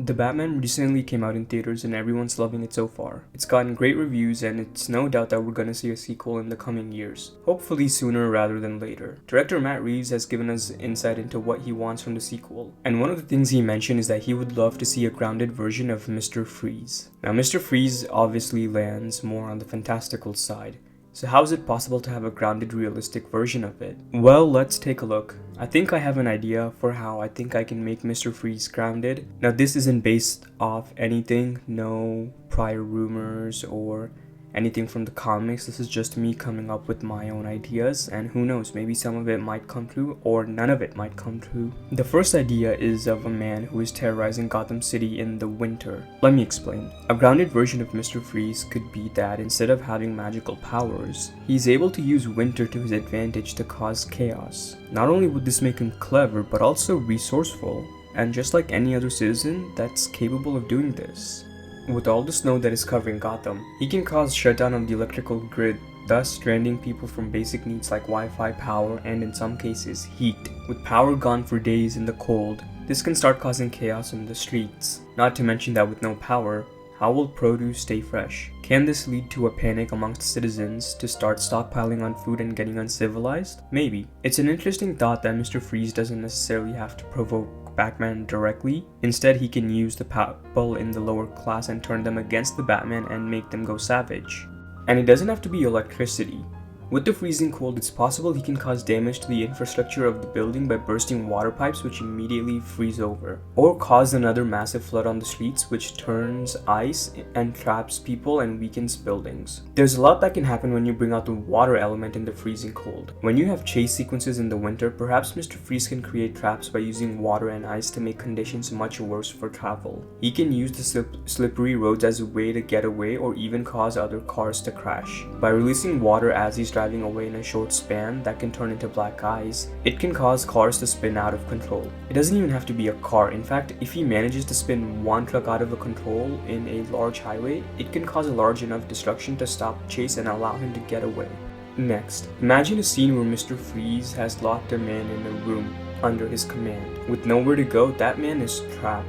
The Batman recently came out in theaters and everyone's loving it so far. It's gotten great reviews and it's no doubt that we're gonna see a sequel in the coming years. Hopefully sooner rather than later. Director Matt Reeves has given us insight into what he wants from the sequel. And one of the things he mentioned is that he would love to see a grounded version of Mr. Freeze. Now Mr. Freeze obviously lands more on the fantastical side. So how is it possible to have a grounded, realistic version of it? Well, let's take a look. I think I have an idea for how I think I can make Mr. Freeze grounded. Now this isn't based off anything, no prior rumors or anything from the comics. This is just me coming up with my own ideas, and who knows, maybe some of it might come true or none of it might come true. The first idea is of a man who is terrorizing Gotham City in the winter. Let me explain. A grounded version of Mr. Freeze could be that instead of having magical powers, he's able to use winter to his advantage to cause chaos. Not only would this make him clever, but also resourceful, and just like any other citizen that's capable of doing this. With all the snow that is covering Gotham, he can cause shutdown of the electrical grid, thus stranding people from basic needs like Wi-Fi, power, and in some cases, heat. With power gone for days in the cold, this can start causing chaos in the streets. Not to mention that with no power, how will produce stay fresh? Can this lead to a panic amongst citizens to start stockpiling on food and getting uncivilized? Maybe. It's an interesting thought that Mr. Freeze doesn't necessarily have to provoke Batman directly. Instead, he can use the people in the lower class and turn them against the Batman and make them go savage. And it doesn't have to be electricity. With the freezing cold, it's possible he can cause damage to the infrastructure of the building by bursting water pipes which immediately freeze over. Or cause another massive flood on the streets which turns ice and traps people and weakens buildings. There's a lot that can happen when you bring out the water element in the freezing cold. When you have chase sequences in the winter, perhaps Mr. Freeze can create traps by using water and ice to make conditions much worse for travel. He can use the slippery roads as a way to get away or even cause other cars to crash. By releasing water as he's driving away in a short span that can turn into black ice, it can cause cars to spin out of control. It doesn't even have to be a car. In fact, if he manages to spin one truck out of control in a large highway, it can cause a large enough destruction to stop the chase and allow him to get away. Next, imagine a scene where Mr. Freeze has locked a man in a room under his command. With nowhere to go, that man is trapped.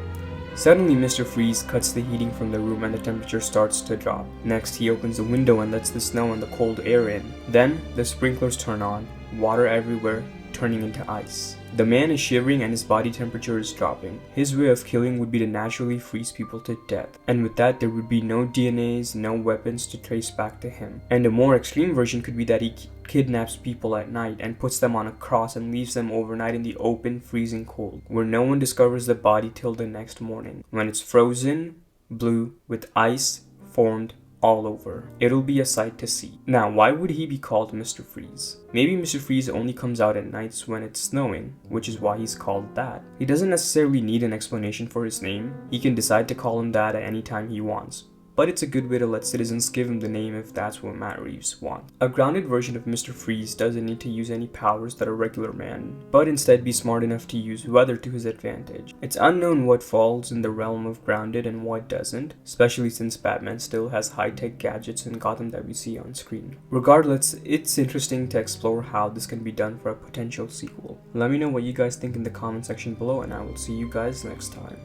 Suddenly, Mr. Freeze cuts the heating from the room and the temperature starts to drop. Next, he opens the window and lets the snow and the cold air in. Then, the sprinklers turn on, water everywhere, turning into ice. The man is shivering and his body temperature is dropping. His way of killing would be to naturally freeze people to death. And with that, there would be no DNAs, no weapons to trace back to him. And a more extreme version could be that he kidnaps people at night and puts them on a cross and leaves them overnight in the open, freezing cold, where no one discovers the body till the next morning, when it's frozen, blue, with ice formed all over. It'll be a sight to see. Now, why would he be called Mr. Freeze? Maybe Mr. Freeze only comes out at nights when it's snowing, which is why he's called that. He doesn't necessarily need an explanation for his name. He can decide to call him that at any time he wants. But it's a good way to let citizens give him the name if that's what Matt Reeves wants. A grounded version of Mr. Freeze doesn't need to use any powers that a regular man, but instead be smart enough to use weather to his advantage. It's unknown what falls in the realm of grounded and what doesn't, especially since Batman still has high-tech gadgets in Gotham that we see on screen. Regardless, it's interesting to explore how this can be done for a potential sequel. Let me know what you guys think in the comment section below, and I will see you guys next time.